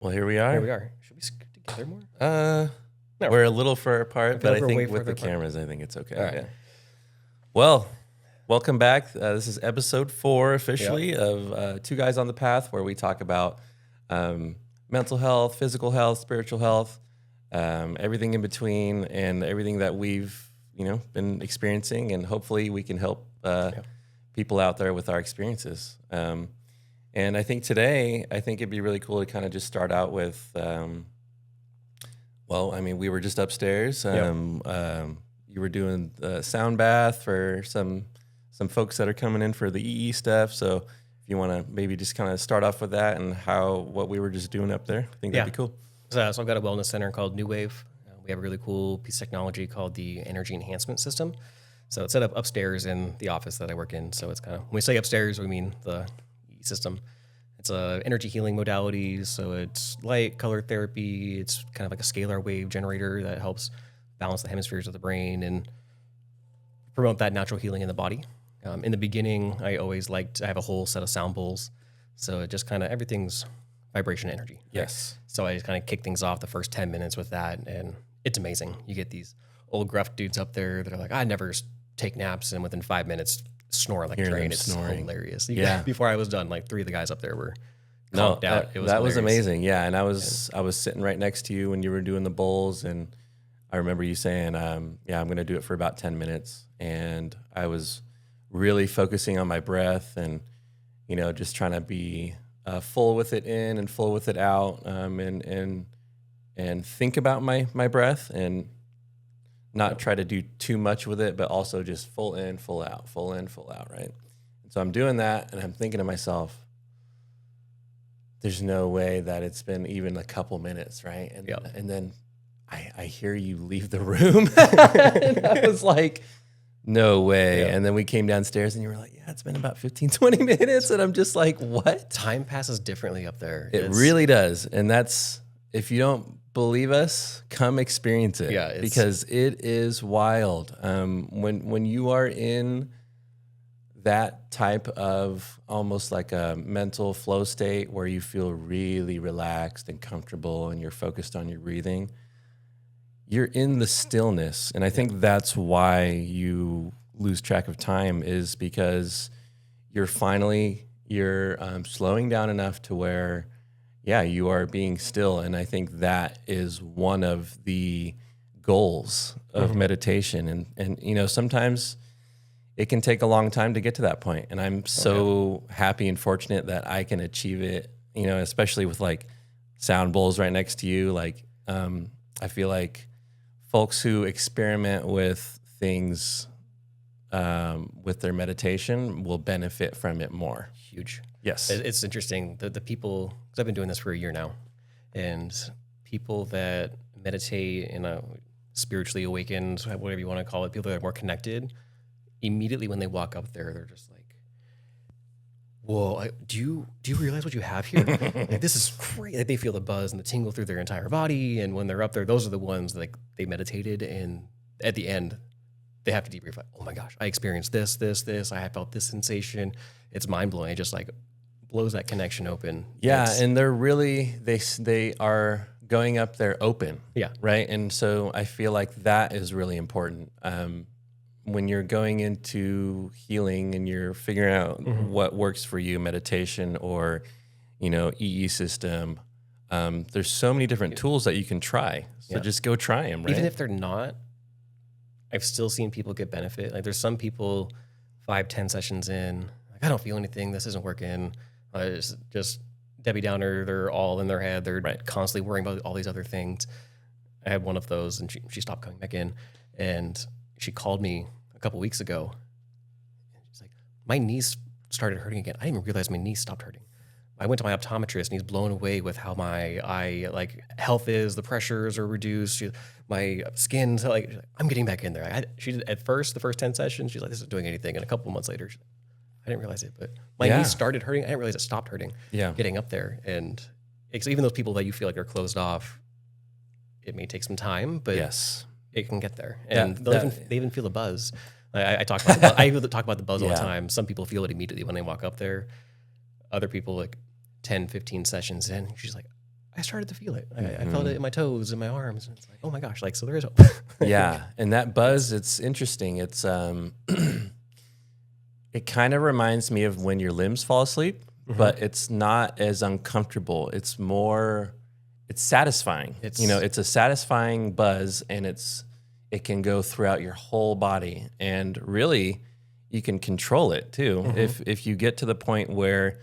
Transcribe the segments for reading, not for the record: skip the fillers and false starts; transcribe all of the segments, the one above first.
Well, here we are. Here we are. Should we scoot together more? No. We're a little far apart, but I like we're way think with the further apart. cameras, I think it's okay. All right. Yeah. Well, welcome back. This is episode 4 officially of Two Guys on the Path, where we talk about mental health, physical health, spiritual health, everything in between, and everything that we've been experiencing, and hopefully we can help people out there with our experiences. And I think today, it'd be really cool to kind of just start out with, we were just upstairs. You were doing the sound bath for some folks that are coming in for the EE stuff. So if you want to maybe just kind of start off with that and what we were just doing up there, I think that'd be cool. So I've got a wellness center called New Wave. We have a really cool piece of technology called the energy enhancement system. So it's set up upstairs in the office that I work in. So it's kind of, when we say upstairs, we mean the EE system. It's a energy healing modality. So it's light, color therapy. It's kind of like a scalar wave generator that helps balance the hemispheres of the brain and promote that natural healing in the body. In the beginning, I have a whole set of sound bowls. So it just kind of, everything's vibration energy. Right? Yes. So I just kind of kick things off the first 10 minutes with that. And it's amazing. You get these old gruff dudes up there that are like, I never take naps. And within 5 minutes, snore like a train. It's snoring. Hilarious. Yeah. Before I was done, like 3 of the guys up there were conked out. That was amazing. Yeah. And I was sitting right next to you when you were doing the bowls, and I remember you saying, I'm going to do it for about 10 minutes. And I was really focusing on my breath and, just trying to be full with it in and full with it out, and think about my breath and not try to do too much with it, but also just full in, full out, full in, full out, right? And so I'm doing that, and I'm thinking to myself, there's no way that it's been even a couple minutes, right? And then I hear you leave the room. And I was like, no way. And then we came downstairs and you were like, yeah, it's been about 15, 20 minutes. And I'm just like, what? Time passes differently up there. It really does. And that's, if you don't believe us, come experience it. Yeah, because it is wild. When you are in that type of almost like a mental flow state where you feel really relaxed and comfortable and you're focused on your breathing, you're in the stillness. And I think that's why you lose track of time, is because you're slowing down enough to where, you are being still. And I think that is one of the goals of meditation. And sometimes it can take a long time to get to that point. And I'm so happy and fortunate that I can achieve it, especially with like sound bowls right next to you. Like, I feel like folks who experiment with things with their meditation will benefit from it more. Huge. Yes. It's interesting. The people, because I've been doing this for a year now, and people that meditate and spiritually awakened, whatever you want to call it, people that are more connected, immediately when they walk up there, they're just like, whoa, do you realize what you have here? Like, this is great. Like, they feel the buzz and the tingle through their entire body. And when they're up there, those are the ones like they meditated. And at the end, they have to debrief. Like, oh my gosh, I experienced this. I felt this sensation. It's mind blowing. It just like blows that connection open. Yeah. And they're really, they are going up there open. Yeah. Right. And so I feel like that is really important. When you're going into healing and you're figuring out what works for you, meditation or, EE system, there's so many different tools that you can try. So just go try them, right? Even if they're not, I've still seen people get benefit. Like, there's some people 5-10 sessions in, like, I don't feel anything. This isn't working. It's just Debbie Downer. They're all in their head. They're constantly worrying about all these other things. I had one of those, and she stopped coming back in, and she called me a couple weeks ago. She's like, my knees started hurting again. I didn't even realize my knees stopped hurting. I went to my optometrist, and he's blown away with how my eye health is. The pressures are reduced. My skin's like, I'm getting back in there. She did at first, the first 10 sessions, she's like, this isn't doing anything. And a couple of months later, she's like, I didn't realize it, but my knees started hurting. I didn't realize it stopped hurting. Yeah, getting up there, and even those people that you feel like are closed off, it may take some time, but it can get there, and they even feel a buzz. I talk about the buzz all the time. Some people feel it immediately when they walk up there. Other people, like 10, 15 sessions in, she's like, I started to feel it. I felt it in my toes and my arms. And it's like, oh my gosh, like, so there is hope. Yeah. And that buzz, it's interesting. It's, it kind of reminds me of when your limbs fall asleep, but it's not as uncomfortable. It's more, it's satisfying. It's a satisfying buzz, and it can go throughout your whole body, and really you can control it too. If you get to the point where,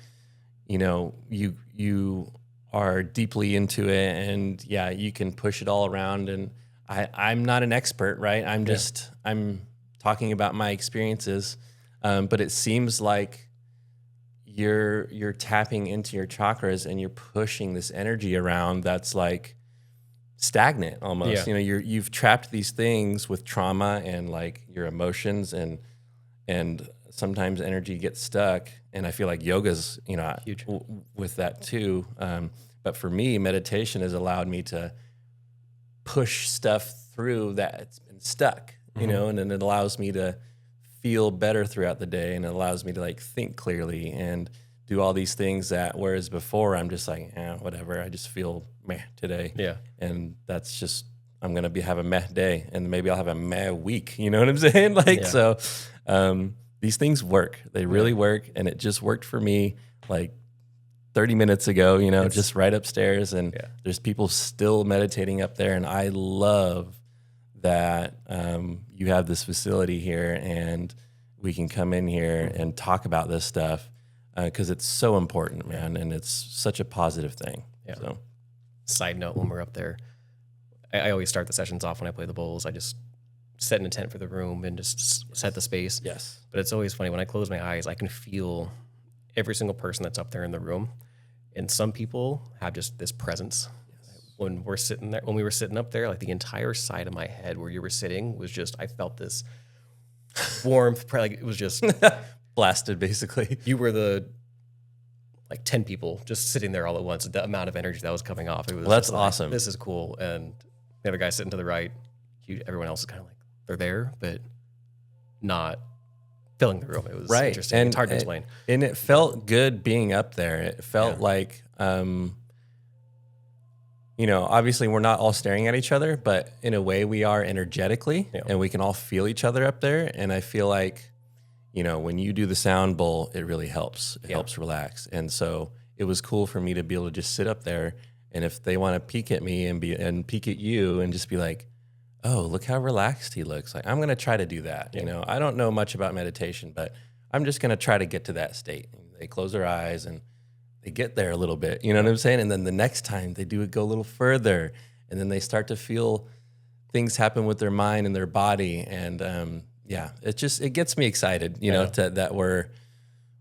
you are deeply into it, and you can push it all around. And I'm not an expert, right? I'm talking about my experiences. But it seems like you're tapping into your chakras, and you're pushing this energy around that's like stagnant almost. Yeah. You've trapped these things with trauma and like your emotions, and sometimes energy gets stuck. And I feel like yoga's, Huge. With that too. But for me, meditation has allowed me to push stuff through that's been stuck, and then it allows me to feel better throughout the day, and it allows me to like think clearly and do all these things that, whereas before I'm just like, whatever, I just feel meh today. Yeah. And that's just, I'm going to have a meh day, and maybe I'll have a meh week. You know what I'm saying? Like, so these things work. They really work. And it just worked for me like 30 minutes ago, just right upstairs. And there's people still meditating up there. And I love that you have this facility here, and we can come in here and talk about this stuff because it's so important, man, and it's such a positive thing. Yeah. So, side note, when we're up there, I always start the sessions off when I play the bowls. I just set an intent for the room and just set the space. yes. But it's always funny when I close my eyes, I can feel every single person that's up there in the room. And some people have just this presence. When we were sitting up there, like the entire side of my head where you were sitting was just, I felt this warmth. Like it was just Blasted, basically. you were the like 10 people just sitting there all at once. The amount of energy that was coming off, it was Well, that's just like, awesome. This is cool. And the other guy sitting to the right, everyone else is kind of like they're there, but not filling the room. It was interesting. And it's hard to explain. And it felt good being up there. It felt like, obviously we're not all staring at each other, but in a way we are energetically, and we can all feel each other up there. And I feel like, when you do the sound bowl, it really helps. It helps relax. And so it was cool for me to be able to just sit up there. And if they want to peek at me and peek at you and just be like, oh, look how relaxed he looks. Like, I'm going to try to do that. I don't know much about meditation, but I'm just going to try to get to that state. And they close their eyes and they get there a little bit, you know what I'm saying? And then the next time they do it, go a little further, and then they start to feel things happen with their mind and their body. And it gets me excited, that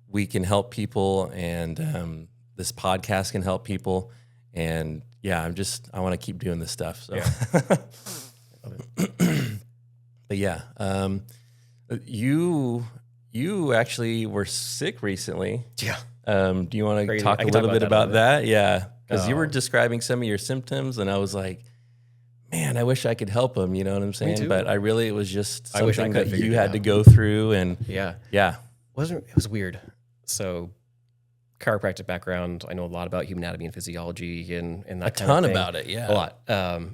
we can help people, and this podcast can help people. And I want to keep doing this stuff. So. But you actually were sick recently. Yeah. Do you want to talk a little bit about that? Yeah. Because you were describing some of your symptoms, and I was like, man, I wish I could help him. You know what I'm saying? too. But it was just I wish I something could that figure you it had out. to go through. And Yeah. It was weird. So chiropractic background, I know a lot about human anatomy and physiology and that a kind ton of thing. about it. Yeah. A lot.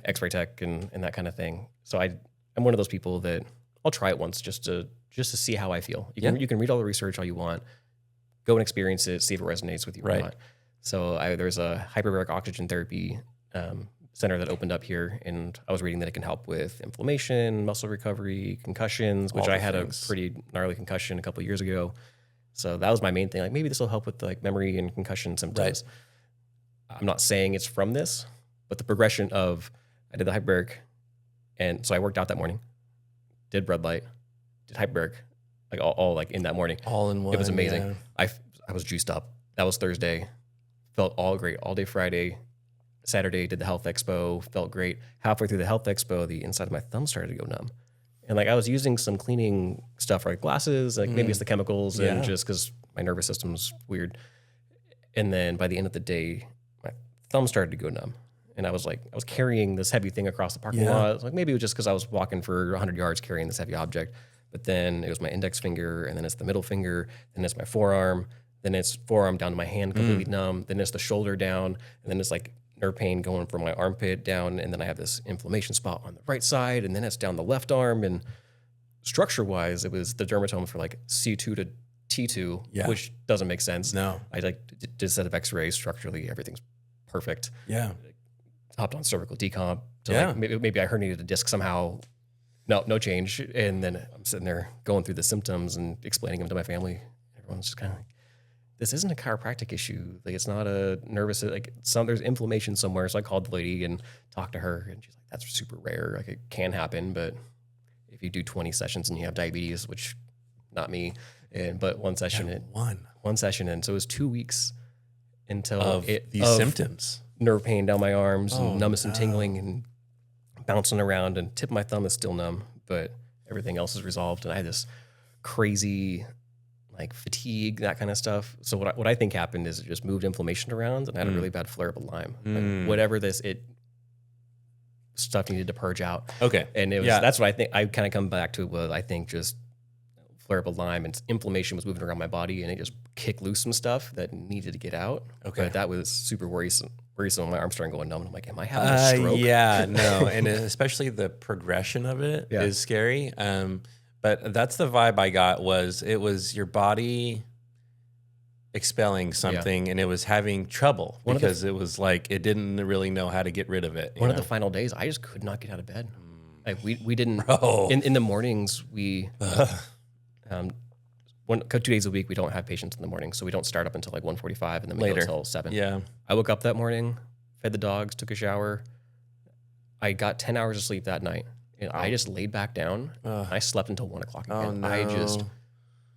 X-ray tech and that kind of thing. So I'm one of those people that I'll try it once just to see how I feel. You can read all the research all you want, go and experience it, see if it resonates with you or not. So there's a hyperbaric oxygen therapy center that opened up here, and I was reading that it can help with inflammation, muscle recovery, concussions, which I had a pretty gnarly concussion a couple of years ago. So that was my main thing. Like, maybe this will help with like memory and concussion symptoms. Right. I'm not saying it's from this, but the progression of, I did the hyperbaric, and so I worked out that morning, did red light, did hyperbaric, like all like in that morning. All in one. It was amazing. Yeah. I was juiced up. That was Thursday. Felt all great. All day Friday. Saturday did the health expo. Felt great. Halfway through the health expo, the inside of my thumb started to go numb. And like I was using some cleaning stuff for like glasses, like maybe it's the chemicals and just because my nervous system's weird. And then by the end of the day, my thumb started to go numb. And I was carrying this heavy thing across the parking lot. I was like, maybe it was just because I was walking for 100 yards carrying this heavy object. But then it was my index finger, and then it's the middle finger, then it's my forearm, then it's forearm down to my hand completely numb, then it's the shoulder down, and then it's like nerve pain going from my armpit down, and then I have this inflammation spot on the right side, and then it's down the left arm. And structure-wise, it was the dermatome for like C2 to T2, Yeah. which doesn't make sense. No. I did a set of X-rays. Structurally, everything's perfect. Yeah. Hopped on cervical decomp. So Yeah. like maybe I herniated a disc somehow. No change. And then I'm sitting there going through the symptoms and explaining them to my family. Everyone's just kind of like, this isn't a chiropractic issue. Like, it's not a nervous, like there's inflammation somewhere. So I called the lady and talked to her, and she's like, that's super rare. Like, it can happen, but if you do 20 sessions and you have diabetes, which not me, but one session in. So it was 2 weeks until these symptoms. Nerve pain down my arms and numbness and tingling and bouncing around, and tip of my thumb is still numb, but everything else is resolved. And I had this crazy like fatigue, that kind of stuff. So what I think happened is it just moved inflammation around, and I had a really bad flare up of Lyme. Like, whatever stuff needed to purge out. Okay. And it was that's what I think. I kind of come back to was, I think, just flare up of Lyme, and inflammation was moving around my body, and it just kicked loose some stuff that needed to get out. Okay. But that was super worrisome. My arms started going numb. And I'm like, am I having a stroke? Yeah, no. And especially the progression of it is scary. But that's the vibe I got. It was your body expelling something, and it was having trouble because it was like it didn't really know how to get rid of it. One of the final days, I just could not get out of bed. Like, we didn't in the mornings. We 2 days a week we don't have patients in the morning, so we don't start up until like 1:45, and then we go until 7. Yeah, I woke up that morning, fed the dogs, took a shower. I got 10 hours of sleep that night, and I just laid back down. I slept until 1 o'clock again. No.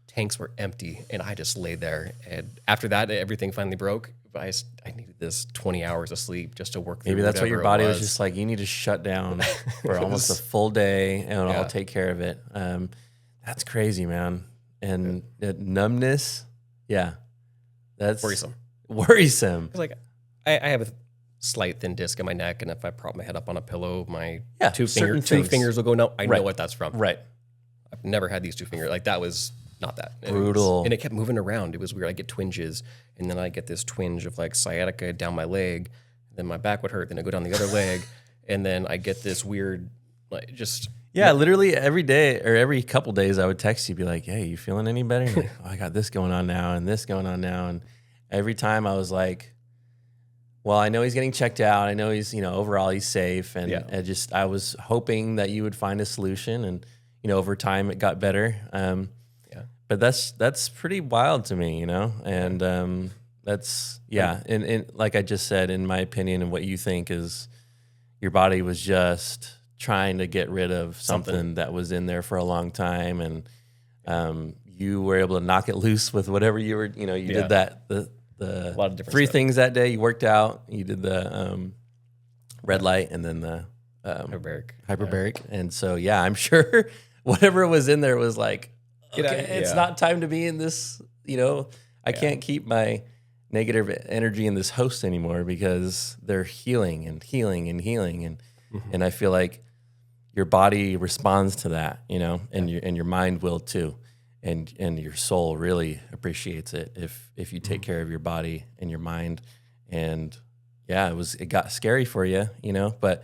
Tanks were empty, and I just laid there. And after that, everything finally broke. I needed this 20 hours of sleep just to work through. Maybe that's what your body was just like, you need to shut down for almost a full day, and I'll take care of it. That's crazy, man. And numbness, that's worrisome. Like, I have a slight thin disc in my neck, and if I prop my head up on a pillow, my two fingers will go numb. I know what that's from. Right. I've never had these 2 fingers. Like, that was not that. Brutal. And it kept moving around. It was weird. I get twinges, and then I get this twinge of like sciatica down my leg. Then my back would hurt. Then I go down the other leg, and then I get this weird, like, just. Yeah, literally every day or every couple days I would text you, be like, hey, you feeling any better? Like, I got this going on now and this going on now. And every time I was like, well, I know he's getting checked out. I know he's, overall he's safe. And I was hoping that you would find a solution. And, over time it got better. But that's pretty wild to me, and that's, and like I just said, in my opinion, and what you think is your body was just trying to get rid of something that was in there for a long time, and you were able to knock it loose with whatever you were, you did that, the a lot of different 3 things that day. You worked out, you did the red light, and then the hyperbaric. And so, I'm sure whatever was in there was like, okay, it's not time to be in this, I can't keep my negative energy in this host anymore, because they're healing and healing and healing. And I feel like your body responds to that, and your mind will too. And your soul really appreciates it if you take care of your body and your mind. And it got scary for you, but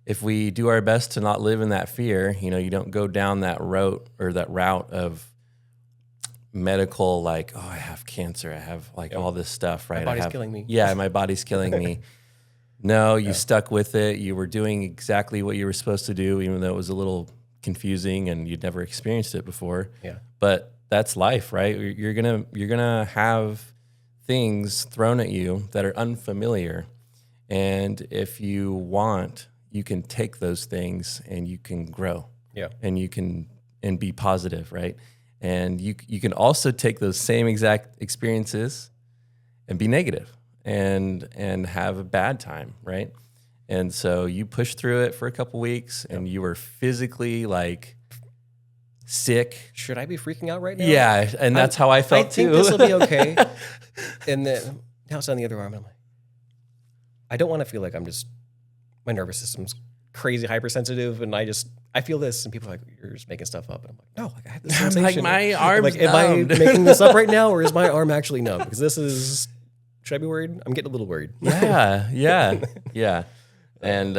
if we do our best to not live in that fear, you don't go down that route of medical, like, oh, I have cancer, I have all this stuff, right? My body's killing me. Yeah, my body's killing me. No, you stuck with it. You were doing exactly what you were supposed to do, even though it was a little confusing and you'd never experienced it before. Yeah. But that's life, right? You're gonna have things thrown at you that are unfamiliar. And if you want, you can take those things and you can grow. Yeah. And you can be positive, right? And you can also take those same exact experiences and be negative and have a bad time, right? And so you pushed through it for a couple weeks, and you were physically sick. Should I be freaking out right now? Yeah, and that's how I felt too. I think this will be okay. And then now it's on the other arm. I'm like, I don't want to feel like my nervous system's crazy hypersensitive, and I feel this, and people are like, you're just making stuff up. And I'm like, no, I have this sensation. My arm's am I making this up right now, or is my arm actually numb? Because this is should I be worried? I'm getting a little worried. Yeah. And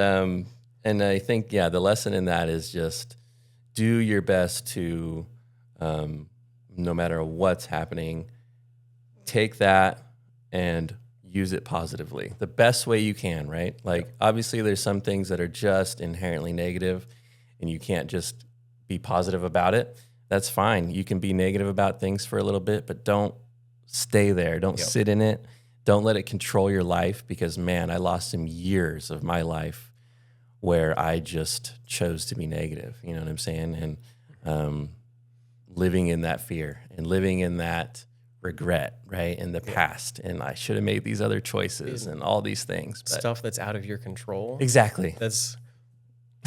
I think, the lesson in that is just do your best to, no matter what's happening, take that and use it positively the best way you can, right? Like, obviously there's some things that are just inherently negative and you can't just be positive about it. That's fine. You can be negative about things for a little bit, but don't stay there. Don't sit in it. Don't let it control your life, because, man, I lost some years of my life where I just chose to be negative. You know what I'm saying? And living in that fear and living in that regret, right, in the past. And I should have made these other choices and all these things. But stuff that's out of your control. exactly.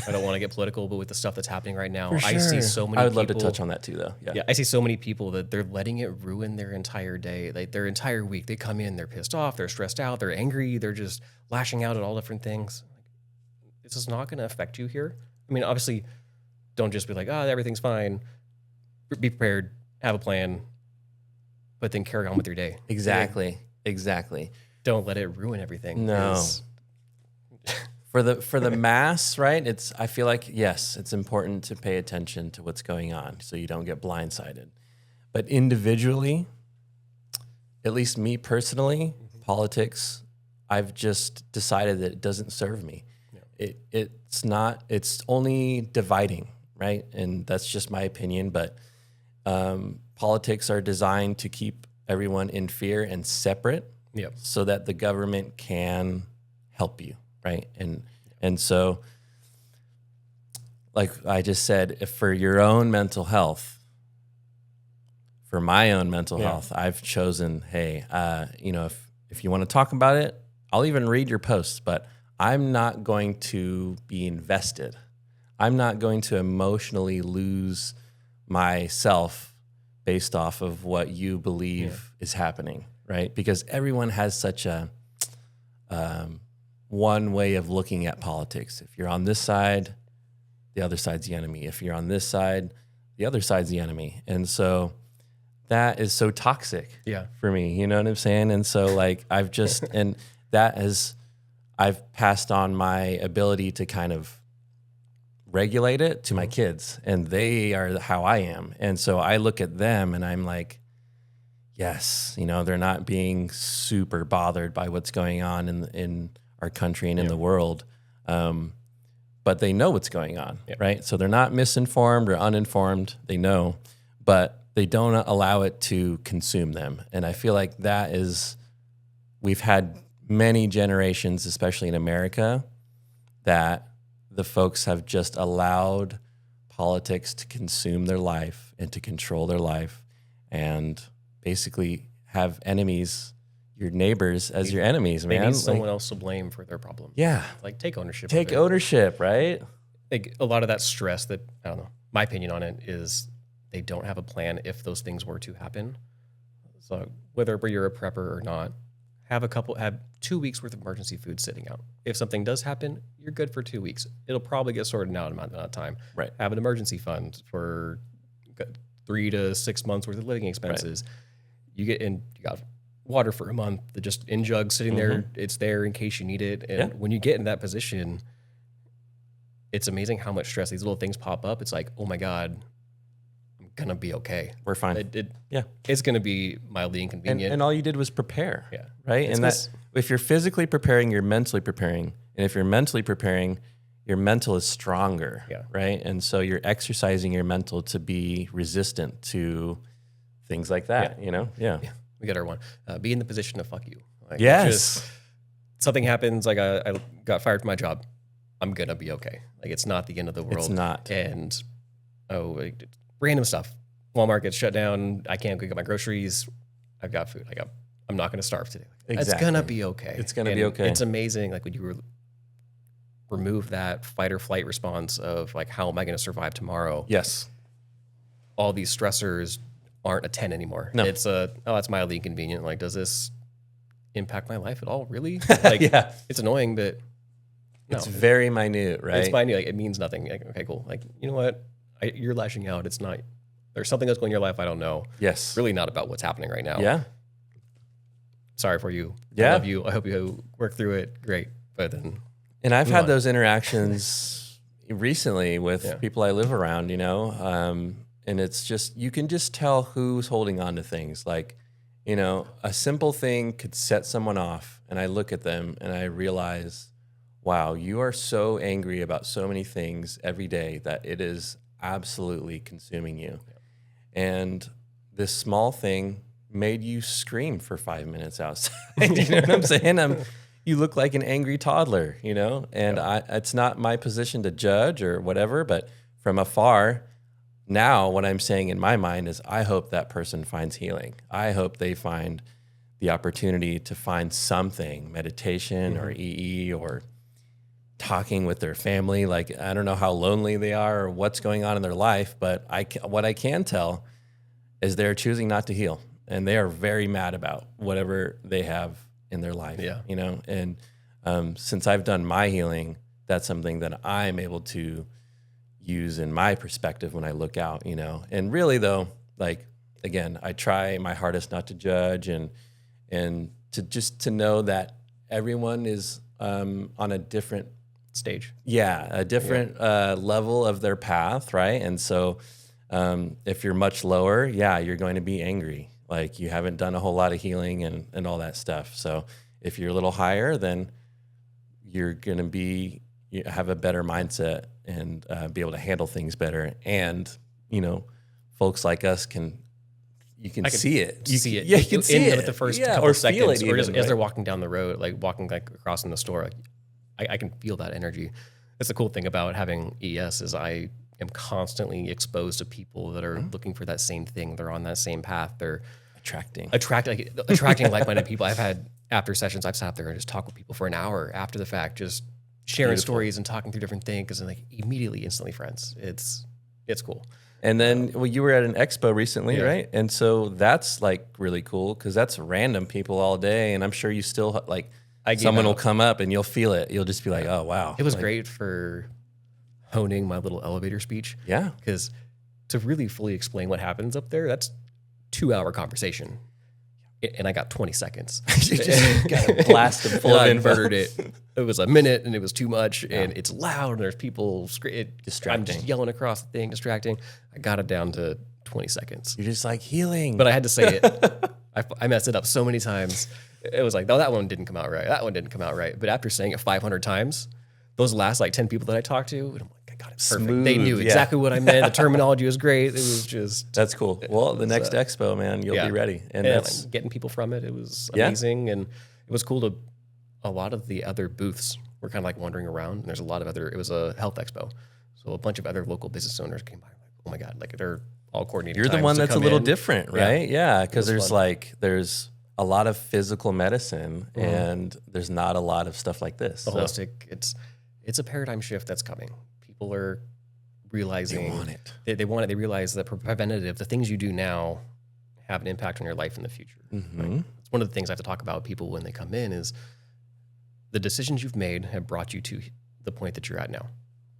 I don't want to get political, but with the stuff that's happening right now, For I see sure. so many I would people, love to touch on that too, though. Yeah, I see so many people that they're letting it ruin their entire day, like their entire week. They come in, they're pissed off, they're stressed out, they're angry, they're just lashing out at all different things. This is not going to affect you here. I mean, obviously, don't just be like, everything's fine. Be prepared, have a plan, but then carry on with your day. Exactly. Don't let it ruin everything. No. For the mass, right? I feel like, yes, it's important to pay attention to what's going on so you don't get blindsided. But individually, at least me personally, politics, I've just decided that it doesn't serve me. Yeah. It's only dividing, right? And that's just my opinion, but politics are designed to keep everyone in fear and separate so that the government can help you. Right. And so, like I just said, if for your own mental health, for my own mental health, I've chosen, hey, if you want to talk about it, I'll even read your posts, but I'm not going to be invested. I'm not going to emotionally lose myself based off of what you believe is happening. Right. Because everyone has such a, one way of looking at politics. If you're on this side, the other side's the enemy. If you're on this side, the other side's the enemy. And so that is so toxic for me. You know what I'm saying? And so like I've passed on my ability to kind of regulate it to my kids, and they are how I am. And so I look at them and I'm like, yes, they're not being super bothered by what's going on in our country and in the world, but they know what's going on, right? So they're not misinformed or uninformed. They know, but they don't allow it to consume them. And I feel like we've had many generations, especially in America, that the folks have just allowed politics to consume their life and to control their life, and basically have enemies, your neighbors as your enemies, man. They need someone else to blame for their problem. Yeah. Like take ownership. Take ownership, right? Like a lot of that stress that, I don't know, my opinion on it is they don't have a plan if those things were to happen. So whether you're a prepper or not, have 2 weeks worth of emergency food sitting out. If something does happen, you're good for 2 weeks. It'll probably get sorted out in a amount of time. Right. Have an emergency fund for 3 to 6 months worth of living expenses. Right. You got water for a month, just in jugs sitting there. It's there in case you need it. And when you get in that position, it's amazing how much stress these little things pop up. It's like, oh my God, I'm gonna be okay. We're fine. It's gonna be mildly inconvenient. And all you did was prepare. Yeah. Right. And that if you're physically preparing, you're mentally preparing. And if you're mentally preparing, your mental is stronger. Yeah. Right. And so you're exercising your mental to be resistant to things like that. Yeah. We got our one. Be in the position of fuck you. Like, yes. Something happens, like I got fired from my job. I'm going to be okay. Like, it's not the end of the world. It's not. And, random stuff. Walmart gets shut down. I can't go get my groceries. I've got food. I'm not going to starve today. It's going to be okay. It's going to be okay. It's amazing. Like, when you remove that fight or flight response of, like, how am I going to survive tomorrow? Yes. All these stressors aren't a 10 anymore. No. It's it's mildly inconvenient. Like, does this impact my life at all? Really? Like, it's annoying, but no. It's very minute, right? It's minute. Like, it means nothing. Like, okay, cool. Like, you know what? You're lashing out. It's not, there's something that's going on in your life I don't know. Yes. Really not about what's happening right now. Yeah. sorry for you. Yeah. I love you. I hope you work through it. Great. But then, And I've move had on. those interactions recently with people I live around, and it's just, you can just tell who's holding on to things. Like, a simple thing could set someone off, and I look at them and I realize, wow, you are so angry about so many things every day that it is absolutely consuming you. And this small thing made you scream for 5 minutes outside. You know what I'm saying? You look like an angry toddler, and it's not my position to judge or whatever, but from afar, now what I'm saying in my mind is I hope that person finds healing. I hope they find the opportunity to find something, meditation or EE or talking with their family. Like, I don't know how lonely they are or what's going on in their life, but what I can tell is they're choosing not to heal, and they are very mad about whatever they have in their life. Yeah. And since I've done my healing, that's something that I'm able to use in my perspective when I look out, and really though, like, again, I try my hardest not to judge and to know that everyone is on a different stage. Yeah, a different level of their path, right? And so if you're much lower, you're going to be angry. Like, you haven't done a whole lot of healing and all that stuff. So if you're a little higher, then you're going to have a better mindset and be able to handle things better. And, folks like us can see it. You can see it with the first couple or seconds, feel it or even, as they're walking down the road, like walking like across in the store. Like, I can feel that energy. That's the cool thing about having ES is I am constantly exposed to people that are looking for that same thing. They're on that same path. They're attracting like-minded people. I've had after sessions, I've sat there and just talked with people for an hour after the fact, just sharing stories and talking through different things, and like immediately, instantly friends. It's cool. And then, you were at an expo recently, right? And so that's like really cool because that's random people all day, and I'm sure you still like. Someone will come up and you'll feel it. You'll just be like, oh, wow. It was great for honing my little elevator speech. Yeah. Because to really fully explain what happens up there, that's 2-hour conversation. And I got 20 seconds. You just got a blast of full I info. inverted it. It was a minute and it was too much. And it's loud and there's people distracting. I'm just yelling across the thing, distracting. I got it down to 20 seconds. You're just like healing. But I had to say it. I messed it up so many times. It was like, no, that one didn't come out right. That one didn't come out right. But after saying it 500 times, those last like 10 people that I talked to, and I'm like, I got it perfect. Smooth, They knew exactly what I meant. The terminology was great. It was just... That's cool. Well, the next expo, man, you'll be ready. And that's getting people from it. It was amazing. And it was cool a lot of the other booths were kind of like wandering around. And there's a lot of it was a health expo. So a bunch of other local business owners came by. Like, oh my God, like they're all coordinated. You're the one that's a little different, right? Yeah, because there's a lot of physical medicine and there's not a lot of stuff like this. The holistic, it's a paradigm shift that's coming. People are realizing they want it. They want it. They realize that preventative, the things you do now have an impact on your life in the future. Right? It's one of the things I have to talk about with people when they come in is the decisions you've made have brought you to the point that you're at now.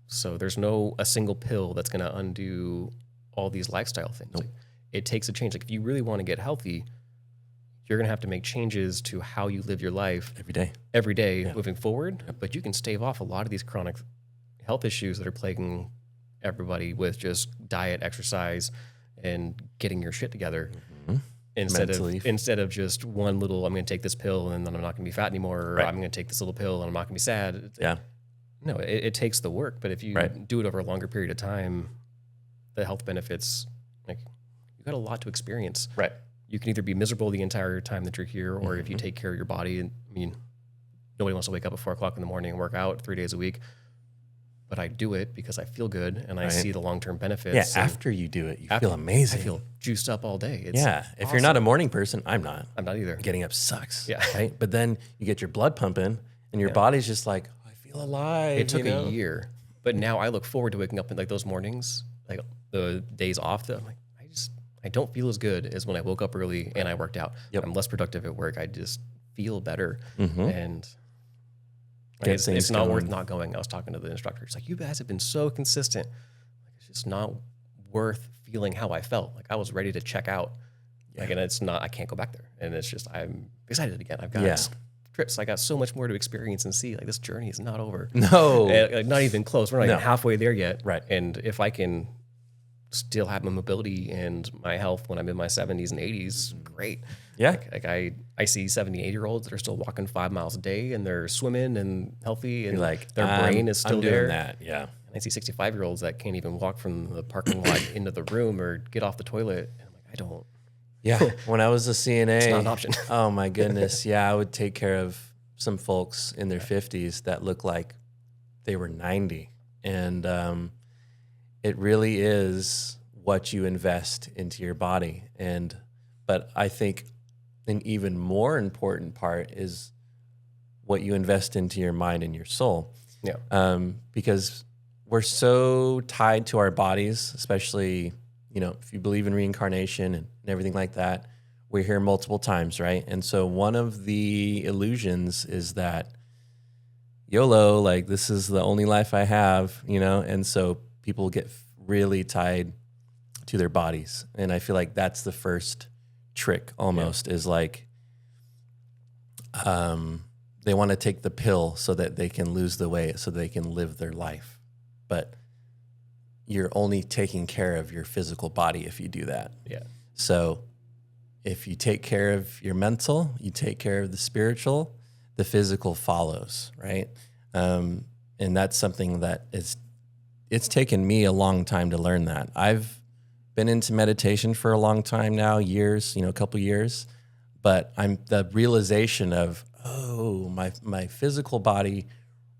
So there's a single pill that's going to undo all these lifestyle things. Nope. Like, it takes a change. Like, if you really want to get healthy, you're going to have to make changes to how you live your life every day moving forward. Yep. But you can stave off a lot of these chronic health issues that are plaguing everybody with just diet, exercise, and getting your shit together. Instead of just one little, I'm going to take this pill and then I'm not going to be fat anymore, or I'm going to take this little pill and I'm not going to be sad. Yeah. No, it takes the work, but if you do it over a longer period of time, the health benefits, like, you got a lot to experience. Right. You can either be miserable the entire time that you're here, or if you take care of your body. And I mean, nobody wants to wake up at 4 o'clock in the morning and work out 3 days a week, but I do it because I feel good and I see the long-term benefits. Yeah, after you do it, you feel amazing. I feel juiced up all day. It's if awesome. you're not a morning person, I'm not. I'm not either. Getting up sucks. Yeah. Right? But then you get your blood pumping and your body's just like, oh, I feel alive. It took a year, but now I look forward to waking up in like those mornings, like the days off. I'm like, I don't feel as good as when I woke up early and I worked out. Yep. I'm less productive at work. I just feel better. Mm-hmm. And it's not worth not going. I was talking to the instructor. It's like, you guys have been so consistent. It's just not worth feeling how I felt. Like, I was ready to check out Like, and it's not, I can't go back there. And it's just, I'm excited again. I've got trips. I got so much more to experience and see. Like, this journey is not over. No. Like, not even close. We're not even halfway there yet. Right. And if I can still have my mobility and my health when I'm in my 70s and 80s, great. Yeah. Like I see 70, 80-year-olds that are still walking 5 miles a day and they're swimming and healthy and like, their brain is still there. That. Yeah. And I see 65-year-olds that can't even walk from the parking lot into the room or get off the toilet. And I'm like, I don't. Yeah. When I was a CNA, It's not an option. Oh my goodness. Yeah. I would take care of some folks in their 50s that look like they were 90. And it really is what you invest into your body. But I think an even more important part is what you invest into your mind and your soul. Yeah. Because we're so tied to our bodies, especially, if you believe in reincarnation and everything like that, we're here multiple times, right? And so one of the illusions is that YOLO, like, this is the only life I have, and so people get really tied to their bodies. And I feel like that's the first trick almost is like, they want to take the pill so that they can lose the weight, so they can live their life. But you're only taking care of your physical body if you do that. Yeah. So if you take care of your mental, you take care of the spiritual, the physical follows, right? And that's something that it's taken me a long time to learn that. I've been into meditation for a long time now, years, a couple years, but the realization of, my physical body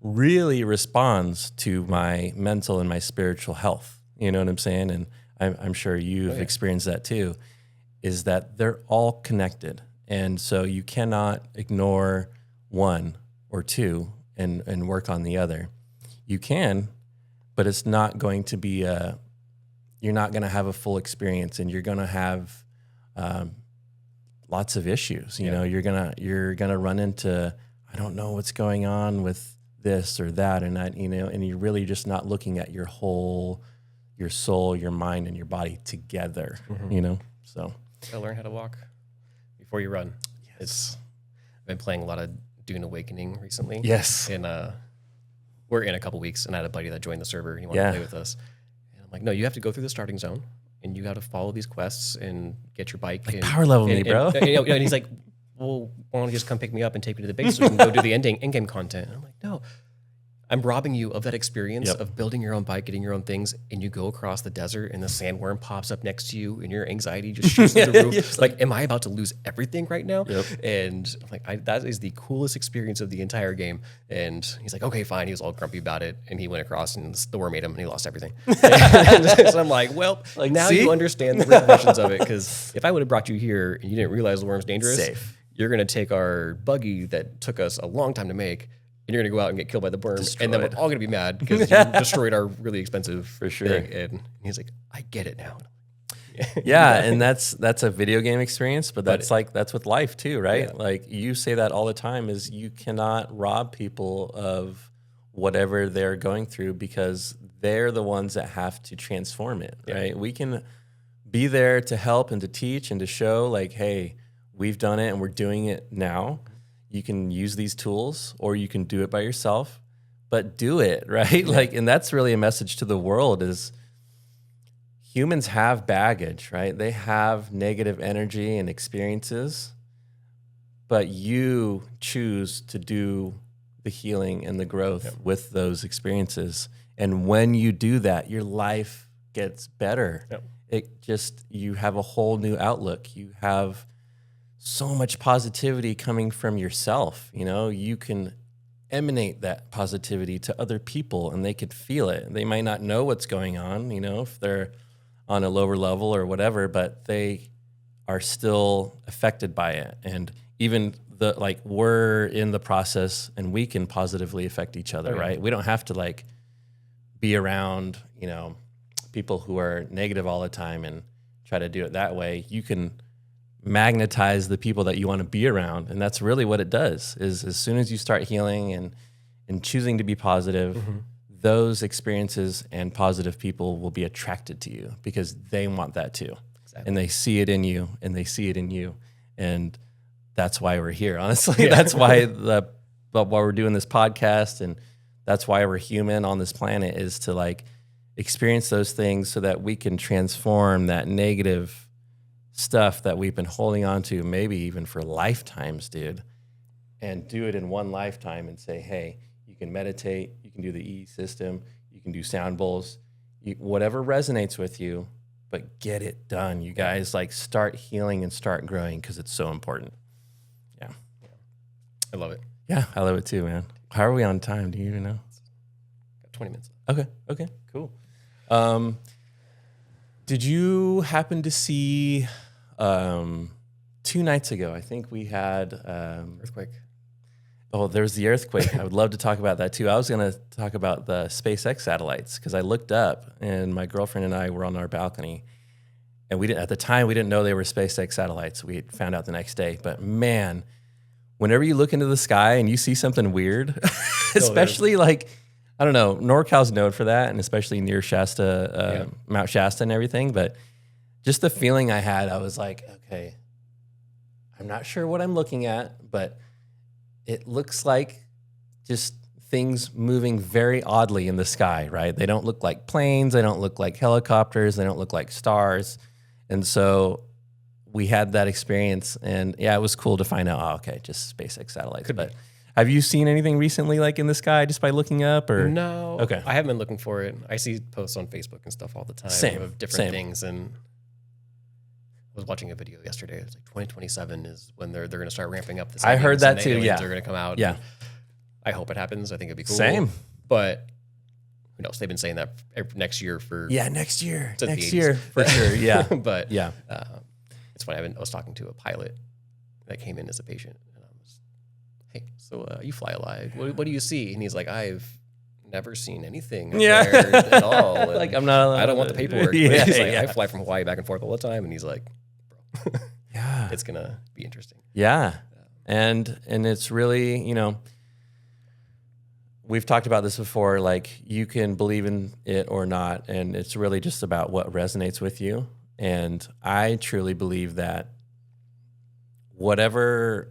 really responds to my mental and my spiritual health. You know what I'm saying? And I'm sure you've experienced that too, is that they're all connected. And so you cannot ignore one or two and work on the other. You can, but it's not going to be you're not going to have a full experience, and you're going to have lots of issues. You're gonna run into, I don't know what's going on with this or that, and that, and you're really just not looking at your soul, your mind, and your body together. So You gotta learn how to walk before you run. yes. I've been playing a lot of Dune Awakening recently. Yes. And we're in a couple weeks, and I had a buddy that joined the server, and he wanted to play with us. And I'm like, no, you have to go through the starting zone, and you got to follow these quests and get your bike. Like, power level me, bro. And he's like, well, why don't you just come pick me up and take me to the base so we can go do the end game content? And I'm like, no. I'm robbing you of that experience of building your own bike, getting your own things, and you go across the desert and the sandworm pops up next to you and your anxiety just shoots through the roof. Like, am I about to lose everything right now? Yep. And I'm like, that is the coolest experience of the entire game. And he's like, okay, fine. He was all grumpy about it. And he went across and the worm ate him and he lost everything. So I'm like, well, now see? you understand the repercussions of it. Because if I would have brought you here and you didn't realize the worm's dangerous, Safe. You're going to take our buggy that took us a long time to make, and you're going to go out and get killed by the worm. And then we're all going to be mad because you destroyed our really expensive thing. And he's like, I get it now. Yeah, and that's a video game experience, but that's with life too, right? Yeah. Like, you say that all the time, is you cannot rob people of whatever they're going through, because they're the ones that have to transform it, right? We can be there to help and to teach and to show, like, hey, we've done it and we're doing it now. You can use these tools, or you can do it by yourself, but do it, right? Yeah. Like, and that's really a message to the world, is humans have baggage, right? They have negative energy and experiences, but you choose to do the healing and the growth with those experiences. And when you do that, your life gets better. You have a whole new outlook. You have so much positivity coming from yourself. You can emanate that positivity to other people, and they could feel it. They might not know what's going on, if they're on a lower level or whatever, but they are still affected by it. And even we're in the process, and we can positively affect each other, right? We don't have to be around, people who are negative all the time and try to do it that way. You can magnetize the people that you want to be around, and that's really what it does. Is as soon as you start healing and choosing to be positive, those experiences and positive people will be attracted to you because they want that too. and they see it in you, and they see it in you. And that's why we're here, honestly. That's why why we're doing this podcast, and that's why we're human on this planet, is to like experience those things so that we can transform that negative stuff that we've been holding on to, maybe even for lifetimes, dude, and do it in one lifetime and say, hey, you can meditate, you can do the E system, you can do sound bowls, whatever resonates with you, but get it done. You guys, like, start healing and start growing, because it's so important. Yeah. I love it. Yeah, I love it too, man. How are we on time? Do you even know? Got 20 minutes left. Okay, cool. Did you happen to see 2 nights ago, I think we had Earthquake. Oh, there was the earthquake. I would love to talk about that too. I was going to talk about the SpaceX satellites, because I looked up, and my girlfriend and I were on our balcony, and we didn't know they were SpaceX satellites. We found out the next day. But man, whenever you look into the sky and you see something weird, especially like, I don't know, NorCal's known for that, and especially near Shasta, Mount Shasta and everything. But just the feeling I had, I was like, okay, I'm not sure what I'm looking at, but it looks like just things moving very oddly in the sky, right? They don't look like planes. They don't look like helicopters. They don't look like stars. And so we had that experience, and yeah, it was cool to find out, oh, okay, just SpaceX satellites. But have you seen anything recently, like in the sky, just by looking up? Or no? Okay, I haven't been looking for it. I see posts on Facebook and stuff all the time of different things, and I was watching a video yesterday. It was like 2027 is when they're going to start ramping up the. I heard that too. Yeah, they're going to come out. Yeah, I hope it happens. I think it'd be cool. Same, but who knows? They've been saying that next year for next year for sure. Yeah, but yeah, it's funny. I was talking to a pilot that came in as a patient, and I was, hey, so you fly a lot. What do you see? And he's like, I've never seen anything there at all. And like, I'm not. I don't want the paperwork. But he's like, I fly from Hawaii back and forth all the time, and he's like, bro, yeah, it's gonna be interesting. Yeah, and it's really, you know, we've talked about this before. Like, you can believe in it or not, and it's really just about what resonates with you. And I truly believe that whatever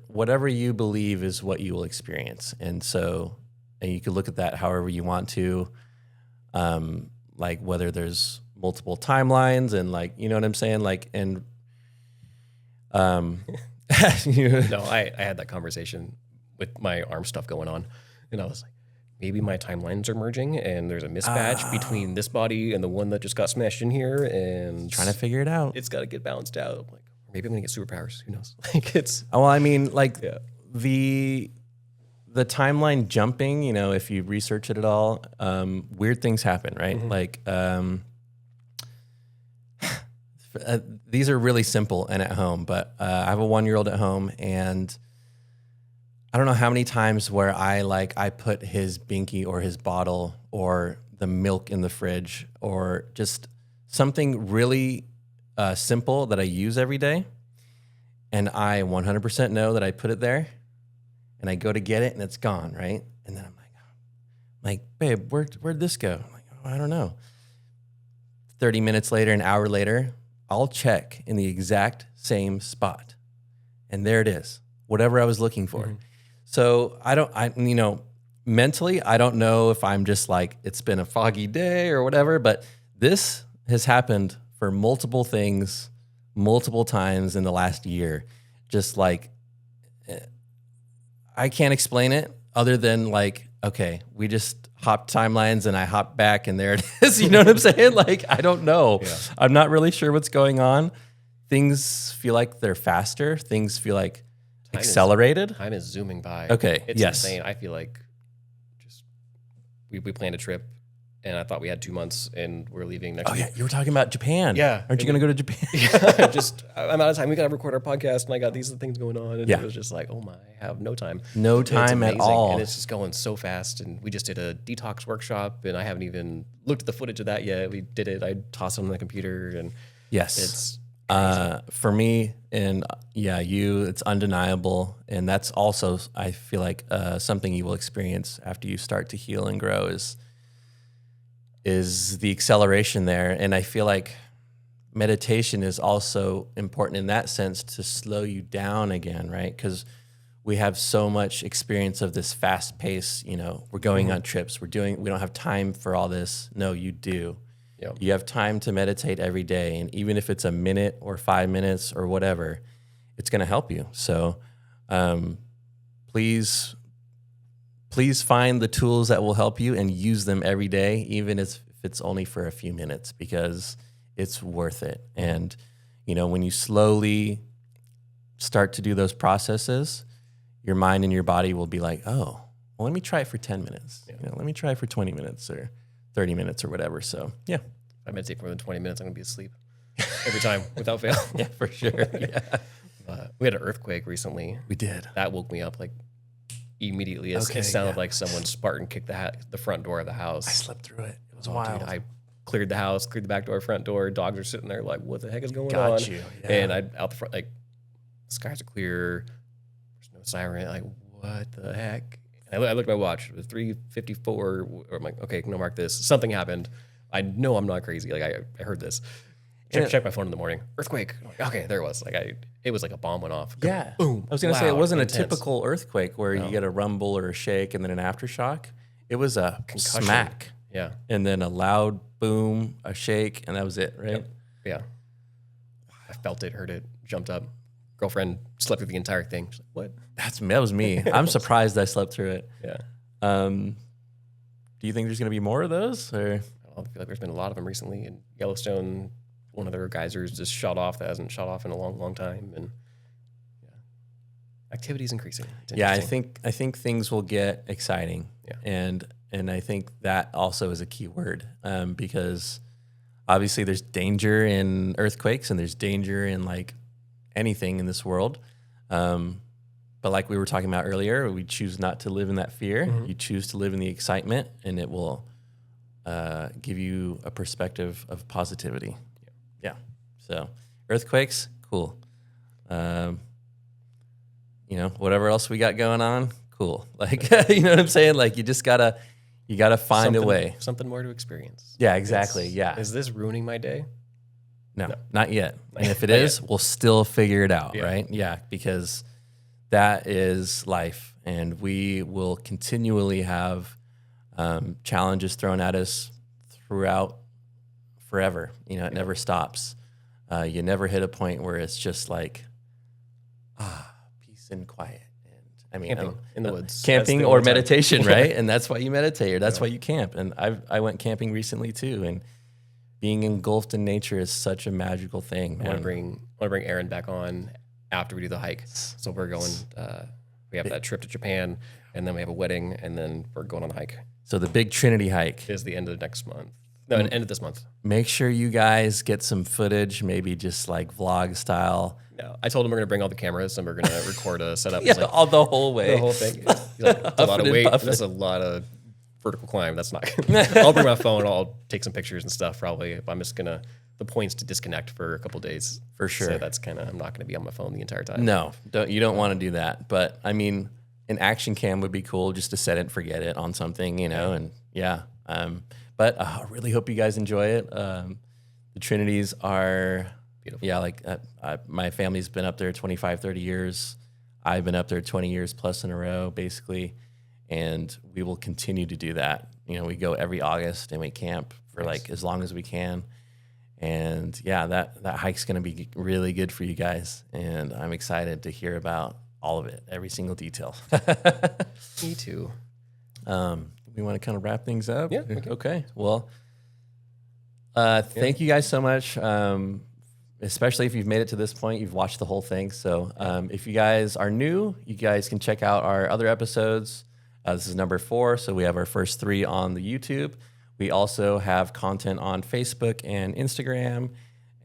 you believe is what you will experience. And so, and you can look at that however you want to, like whether there's multiple timelines and, like, you know what I'm saying? Like, and, No, I had that conversation with my arm stuff going on, and I was like, maybe my timelines are merging and there's a mismatch between this body and the one that just got smashed in here, and trying to figure it out. It's got to get balanced out. I'm like, maybe I'm gonna get superpowers. Who knows? Like, it's well, I mean, like the timeline jumping. You know, if you research it at all, weird things happen, right? Mm-hmm. Like these are really simple and at home, but I have a 1-year-old at home, and I don't know how many times where I put his binky or his bottle or the milk in the fridge or just something really simple that I use every day, and I 100% know that I put it there, and I go to get it and it's gone, right? And then I'm like, babe, where'd this go? I'm like, oh, I don't know. 30 minutes later, an hour later, I'll check in the exact same spot, and there it is, whatever I was looking for. Mm-hmm. So mentally, I don't know if I'm just like, it's been a foggy day or whatever, but this has happened for multiple things, multiple times in the last year. Just like, I can't explain it other than like, okay, we just hopped timelines and I hopped back and there it is. You know what I'm saying? Like, I don't know. Yeah. I'm not really sure what's going on. Things feel like they're faster. Things feel like accelerated. Time is zooming by. Okay. It's insane. I feel like just we planned a trip, and I thought we had 2 months, and we're leaving next week. Yeah, you were talking about Japan. Yeah. Aren't you going to go to Japan? Yeah. I'm out of time. We got to record our podcast, and I got these things going on. And it was just like, oh my, I have no time. No time at all. And it's just going so fast. And we just did a detox workshop, and I haven't even looked at the footage of that yet. We did it. I tossed it on the computer, and it's for me, and it's undeniable. And that's also, I feel like, something you will experience after you start to heal and grow is the acceleration there. And I feel like meditation is also important in that sense to slow you down again, right? Because we have so much experience of this fast pace, we're going on trips, we don't have time for all this. No, you do. Yep. You have time to meditate every day. And even if it's a minute or 5 minutes or whatever, it's going to help you. So please find the tools that will help you and use them every day, even if it's only for a few minutes, because it's worth it. And, when you slowly start to do those processes, your mind and your body will be like, oh, well, let me try it for 10 minutes. Yeah. Let me try it for 20 minutes or 30 minutes or whatever. So, yeah. If I meditate for more than 20 minutes, I'm going to be asleep every time without fail. Yeah, for sure. Yeah. We had an earthquake recently. We did. That woke me up like immediately. It sounded like someone Spartan kicked the front door of the house. I slept through it. It was wild. Dude, I cleared the house, cleared the back door, front door. Dogs are sitting there like, what the heck is going on? Got you. Yeah. And I out the front, like, the skies are clear. There's no siren. Like, what the heck? And I looked at my watch. It was 3:54. I'm like, okay, I'm gonna mark this. Something happened. I know I'm not crazy. Like, I heard this. Check my phone in the morning. Earthquake. I'm like, okay, there it was. Like, it was like a bomb went off. Yeah. Boom. I was going to say, it wasn't intense. a typical earthquake where you get a rumble or a shake and then an aftershock. It was a Concussion. smack. Yeah. And then a loud boom, a shake, and that was it, right? Yep. Yeah. I felt it, heard it, jumped up. Girlfriend slept through the entire thing. She's like, what? That was me. I'm surprised I slept through it. Yeah. Do you think there's going to be more of those? Or I feel like there's been a lot of them recently. In Yellowstone, one of their geysers just shut off that hasn't shut off in a long, long time. And activity is increasing. Yeah, I think things will get exciting. Yeah. And I think that also is a key word because obviously there's danger in earthquakes and there's danger in like anything in this world. But like we were talking about earlier, we choose not to live in that fear. Mm-hmm. You choose to live in the excitement, and it will give you a perspective of positivity. Yeah. So earthquakes, cool. Whatever else we got going on, cool. Like, you know what I'm saying? Like, you gotta find a way. Something more to experience. Yeah, exactly. Is this ruining my day? No, not yet. And if it is, we'll still figure it out, right? Yeah, because that is life, and we will continually have challenges thrown at us throughout forever. It never stops. You never hit a point where it's just like, peace and quiet. And camping in the woods. Camping or meditation, right? And that's why you meditate, or that's why you camp. And I went camping recently too, and being engulfed in nature is such a magical thing. Man. I want to bring Aaron back on after we do the hike. So we're going. We have that trip to Japan, and then we have a wedding, and then we're going on the hike. So the big Trinity hike is the end of next month. No, end of this month. Make sure you guys get some footage, maybe just like vlog style. No, I told him we're going to bring all the cameras and we're going to record a setup. Yeah, all the whole way. The whole thing. He's like, that's a lot of weight. That's a lot of vertical climb. That's not I'll bring my phone. I'll take some pictures and stuff probably. I'm just going to, the point's to disconnect for a couple of days. For sure. So that's kind of, I'm not going to be on my phone the entire time. No, you don't want to do that. But I mean, an action cam would be cool just to set it and forget it on something, and yeah. But I really hope you guys enjoy it. The Trinities are beautiful. Yeah, like my family's been up there 25, 30 years. I've been up there 20 years plus in a row, basically. And we will continue to do that. We go every August and we camp for like as long as we can. And yeah, that hike's going to be really good for you guys. And I'm excited to hear about all of it, every single detail. Me too. We want to kind of wrap things up? Yeah. Okay. Well, thank you guys so much. Especially if you've made it to this point, you've watched the whole thing. So if you guys are new, you guys can check out our other episodes. This is number 4. So we have our first 3 on the YouTube. We also have content on Facebook and Instagram,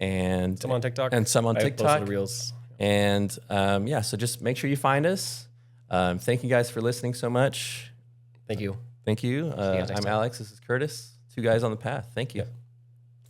and some on TikTok. And some on TikTok. The reels. And so just make sure you find us. Thank you guys for listening so much. Thank you. Thank you. I'm Alex. This is Curtis. 2 guys on the path. Thank you. Yeah.